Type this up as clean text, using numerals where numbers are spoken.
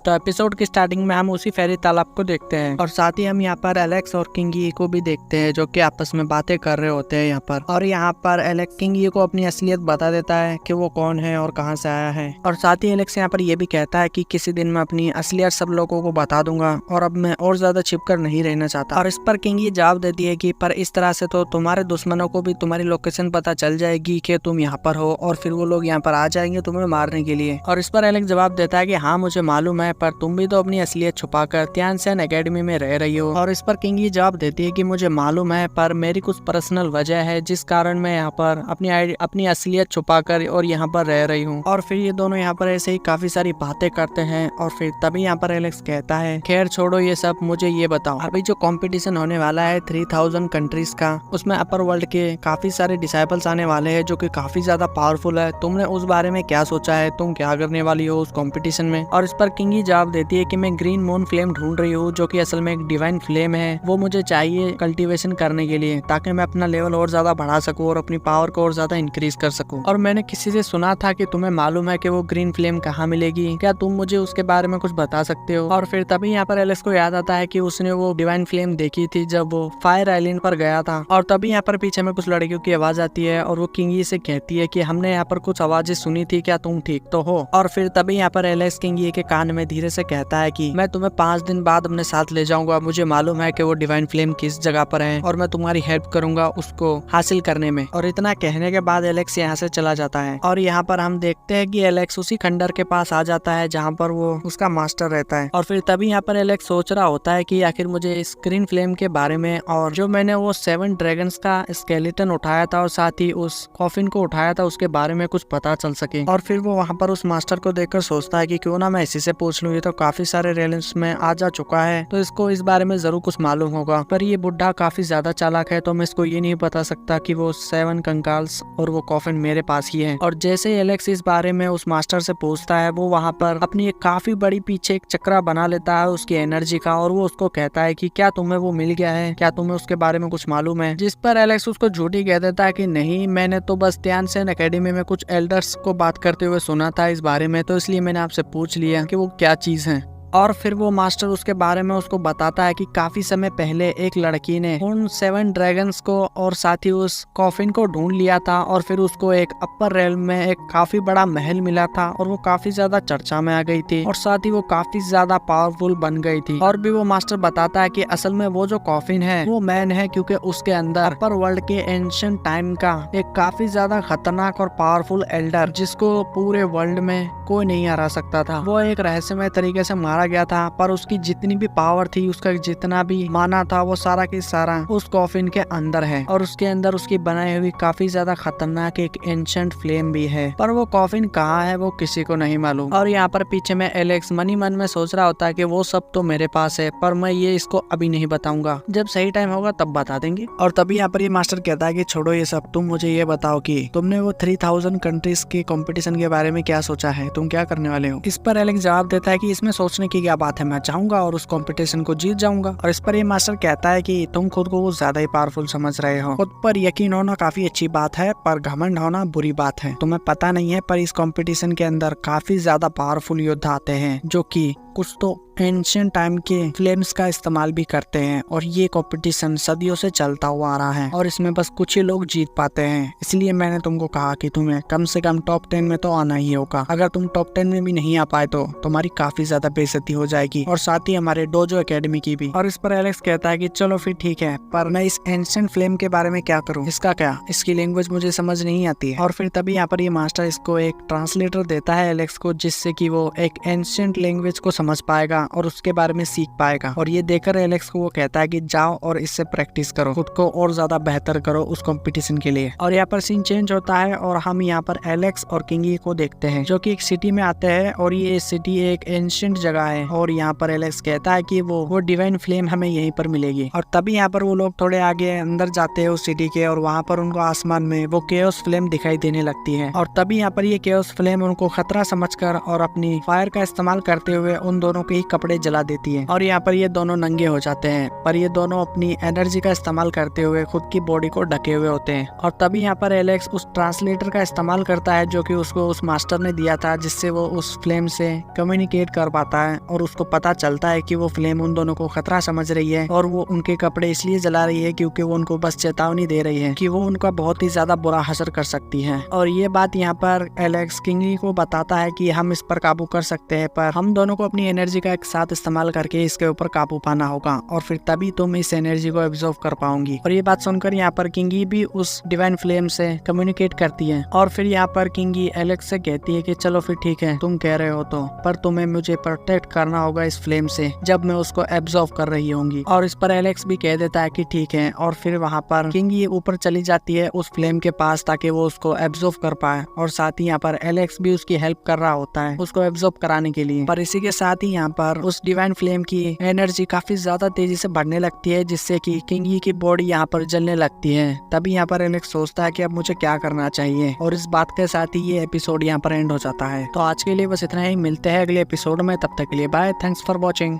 तो एपिसोड की स्टार्टिंग में हम उसी फेरी तालाब को देखते हैं और साथ ही हम यहाँ पर एलेक्स और किंगी को भी देखते हैं जो कि आपस में बातें कर रहे होते हैं यहाँ पर। और यहाँ पर एलेक्स किंगी को अपनी असलियत बता देता है कि वो कौन है और कहाँ से आया है। और साथ ही एलेक्स यहाँ पर ये भी कहता है कि किसी दिन मैं अपनी असलियत सब लोगों को बता दूंगा और अब मैं और ज्यादा छिपकर नहीं रहना चाहता। और इस पर किंगी जवाब देती है कि पर इस तरह से तो तुम्हारे दुश्मनों को भी तुम्हारी लोकेशन पता चल जाएगी कि तुम यहाँ पर हो और फिर वो लोग यहाँ पर आ जाएंगे तुम्हें मारने के लिए। और इस पर एलेक्स जवाब देता है कि हाँ मुझे मालूम है, पर तुम भी तो अपनी असलियत छुपाकर तियानसेन एकेडमी में रह रही हो। और इस पर किंगी जवाब देती है कि मुझे मालूम है, पर मेरी कुछ पर्सनल वजह है जिस कारण मैं यहाँ पर अपनी असलियत छुपाकर और यहाँ पर रह रही हूँ। और फिर ये दोनों यहाँ पर ऐसे ही काफी सारी बातें करते हैं। और फिर तभी यहाँ पर एलेक्स कहता है खैर छोड़ो ये सब, मुझे ये बताओ अभी जो कंपटीशन होने वाला है 3000 कंट्रीज का, उसमें अपर वर्ल्ड के काफी सारे डिसाइपल्स आने वाले हैं जो कि काफी ज्यादा पावरफुल है। तुमने उस बारे में क्या सोचा है, तुम क्या करने वाली हो उस कंपटीशन में? और इस पर किंगी जवाब देती है कि मैं ग्रीन मून फ्लेम ढूंढ रही हूँ जो कि असल में एक डिवाइन फ्लेम है। वो मुझे चाहिए कल्टीवेशन करने के लिए ताकि मैं अपना लेवल और ज्यादा बढ़ा सकूं और अपनी पावर को और ज्यादा इंक्रीज कर सकूं। और मैंने किसी से सुना था कि तुम्हें मालूम है कि वो ग्रीन फ्लेम कहाँ मिलेगी, क्या तुम मुझे उसके बारे में कुछ बता सकते हो? और फिर तभी यहाँ पर एलेक्स को याद आता है कि उसने वो डिवाइन फ्लेम देखी थी जब वो फायर आइलैंड पर गया था। और तभी यहाँ पर पीछे में कुछ लड़कियों की आवाज आती है और वो किंगी से कहती है कि हमने यहाँ पर कुछ आवाजें सुनी थी, क्या तुम ठीक तो हो? और फिर तभी यहाँ पर एलेक्स किंगी के कान में धीरे से कहता है कि मैं तुम्हें 5 दिन बाद अपने साथ ले जाऊंगा। मुझे मालूम है कि वो डिवाइन फ्लेम किस जगह पर है और मैं तुम्हारी हेल्प करूंगा उसको हासिल करने में। और इतना कहने के बाद एलेक्स यहाँ से चला जाता है। और यहाँ पर हम देखते हैं कि एलेक्स उसी खंडर के पास आ जाता है जहाँ पर वो उसका मास्टर रहता है। और फिर तभी यहाँ पर एलेक्स सोच रहा होता है कि आखिर मुझे इस ग्रीन फ्लेम के बारे में और जो मैंने वो 7 ड्रैगन्स का स्केलेटन उठाया था और साथ ही उस कॉफिन को उठाया था उसके बारे में कुछ पता चल सके। और फिर वो वहाँ पर उस मास्टर को देखकर सोचता है कि क्यों ना मैं इसी से पूछ लूं, ये तो काफी सारे रेलिम्स में आ जा चुका है तो इसको इस बारे में जरूर कुछ मालूम होगा। पर ये बुढ़ा काफी ज्यादा चालाक है तो मैं इसको ये नहीं बता सकता कि वो 7 कंकाल्स और वो कॉफिन मेरे पास ही है। और जैसे ही एलेक्स इस बारे में उस मास्टर से पूछता है वो वहाँ पर अपनी एक काफी बड़ी पीछे एक चक्रा बना लेता है उसकी एनर्जी का और वो उसको कहता है कि क्या तुम्हें वो मिल गया है, क्या तुम्हें उसके बारे में कुछ मालूम है? जिस पर एलेक्स उसको झूठी कह देता है कि नहीं, मैंने तो बस तियानसेन एकेडमी में कुछ एल्डर्स को बात करते हुए सुना था इस बारे में, तो इसलिए मैंने आपसे पूछ लिया कि वो क्या चीज है। और फिर वो मास्टर उसके बारे में उसको बताता है कि काफी समय पहले एक लड़की ने उन 7 ड्रैगन्स को और साथ ही उस कॉफिन को ढूंढ लिया था और फिर उसको एक अपर रेल्म में एक काफी बड़ा महल मिला था और वो काफी ज्यादा चर्चा में आ गई थी और साथ ही वो काफी ज्यादा पावरफुल बन गई थी। और भी वो मास्टर बताता है कि असल में वो जो कॉफिन है वो मैन है क्योंकि उसके अंदर अपर वर्ल्ड के एंशिएंट टाइम का एक काफी ज्यादा खतरनाक और पावरफुल एल्डर जिसको पूरे वर्ल्ड में कोई नहीं हरा सकता था, वो एक रहस्यमय तरीके से मारा गया था। पर उसकी जितनी भी पावर थी, उसका जितना भी माना था, वो सारा की सारा उस कॉफिन के अंदर है और उसके अंदर उसकी बनाई हुई काफी ज्यादा खतरनाक एक एंशिएंट फ्लेम भी है। पर वो कॉफिन कहाँ है वो किसी को नहीं मालूम। और यहाँ पर पीछे में एलेक्स मनी मन में सोच रहा होता है कि वो सब तो मेरे पास है पर मैं ये इसको अभी नहीं बताऊंगा, जब सही टाइम होगा तब बता देंगे। और तभी यहाँ पर ये मास्टर कहता है कि छोड़ो ये सब, तुम मुझे ये बताओ कि तुमने वो 3000 कंट्रीज के कंपटीशन के बारे में क्या सोचा है, तुम क्या करने वाले हो? इस पर एलेक्स जवाब देता है कि इसमें सोचने की क्या बात है, मैं चाहूंगा और उस कंपटीशन को जीत जाऊंगा। और इस पर ये मास्टर कहता है कि तुम खुद को ज्यादा ही पावरफुल समझ रहे हो, खुद पर यकीन होना काफी अच्छी बात है पर घमंड होना बुरी बात है। तुम्हें पता नहीं है पर इस कंपटीशन के अंदर काफी ज्यादा पावरफुल योद्धा आते हैं जो कि कुछ तो एंशिएंट टाइम के फ्लेम्स का इस्तेमाल भी करते हैं और ये कंपटीशन सदियों से चलता हुआ आ रहा है और इसमें बस कुछ ही लोग जीत पाते हैं। इसलिए मैंने तुमको कहा कि तुम्हें कम से कम टॉप 10 में तो आना ही होगा। अगर तुम टॉप 10 में भी नहीं आ पाए तो तुम्हारी काफी ज्यादा बेइज्जती हो जाएगी और साथ ही हमारे डोजो एकेडमी की भी। और इस पर एलेक्स कहता है कि चलो फिर ठीक है, पर मैं इस एंशिएंट फ्लेम के बारे में क्या करूँ, इसका क्या, इसकी लैंग्वेज मुझे समझ नहीं आती है। और फिर तभी यहाँ पर ये मास्टर इसको एक ट्रांसलेटर देता है एलेक्स को, जिससे कि वो एक एंशिएंट लैंग्वेज को समझ पाएगा और उसके बारे में सीख पाएगा। और ये देखकर एलेक्स को वो कहता है कि जाओ और इससे प्रैक्टिस करो, खुद को और ज्यादा बेहतर करो उस कंपटीशन के लिए। और यहाँ पर सीन चेंज होता है और हम यहाँ पर एलेक्स और किंगी को देखते हैं जो कि एक सिटी में आते हैं और ये सिटी एक एंशिएंट जगह है। और यहाँ पर एलेक्स कहता है कि वो डिवाइन फ्लेम हमें यहीं पर मिलेगी। और तभी यहाँ पर वो लोग थोड़े आगे अंदर जाते हैं उस सिटी के और वहाँ पर उनको आसमान में वो केओस फ्लेम दिखाई देने लगती है। और तभी यहाँ पर ये केओस फ्लेम उनको खतरा समझकर और अपनी फायर का इस्तेमाल करते हुए उन दोनों के ही कपड़े जला देती है और यहाँ पर ये दोनों नंगे हो जाते हैं। पर ये दोनों अपनी एनर्जी का इस्तेमाल करते हुए खुद की बॉडी को ढके हुए होते हैं। और तभी यहाँ पर एलेक्स उस ट्रांसलेटर का इस्तेमाल करता है जो कि उसको उस मास्टर ने दिया था, जिससे वो उस फ्लेम से कम्युनिकेट कर पाता है और उसको पता चलता है कि वो फ्लेम उन दोनों को खतरा समझ रही है और वो उनके कपड़े इसलिए जला रही है क्योंकि वो उनको बस चेतावनी दे रही है कि वो उनका बहुत ही ज्यादा बुरा असर कर सकती है। और ये बात यहाँ पर एलेक्स किंगी को बताता है कि हम इस पर काबू कर सकते हैं, पर हम दोनों को अपनी एनर्जी का एक साथ इस्तेमाल करके इसके ऊपर काबू पाना होगा और फिर तभी तुम इस एनर्जी को एब्जॉर्ब कर पाओगी। और ये बात सुनकर यहाँ पर किंगी भी उस डिवाइन फ्लेम से कम्युनिकेट करती है और फिर यहाँ पर किंगी एलेक्स से कहती है कि चलो फिर ठीक है, तुम कह रहे हो तो, पर तुम्हें मुझे प्रोटेक्ट करना होगा इस फ्लेम से जब मैं उसको एब्जॉर्ब कर रही होंगी। और इस पर एलेक्स भी कह देता है कि ठीक है और फिर वहाँ पर किंगी ऊपर चली जाती है उस फ्लेम के पास ताकि वो उसको एब्जॉर्ब कर पाए और साथ ही यहाँ पर एलेक्स भी उसकी हेल्प कर रहा होता है उसको एब्जॉर्ब कराने के लिए। पर इसी के साथ ही यहाँ पर उस डिवाइन फ्लेम की एनर्जी काफी ज्यादा तेजी से बढ़ने लगती है जिससे कि किंगी की बॉडी यहाँ पर जलने लगती है। तभी यहाँ पर एलेक्स सोचता है कि अब मुझे क्या करना चाहिए और इस बात के साथ ही ये एपिसोड यहाँ पर एंड हो जाता है। तो आज के लिए बस इतना ही, मिलते हैं अगले एपिसोड में, तब तक के लिए बाय, थैंक्स फॉर वॉचिंग।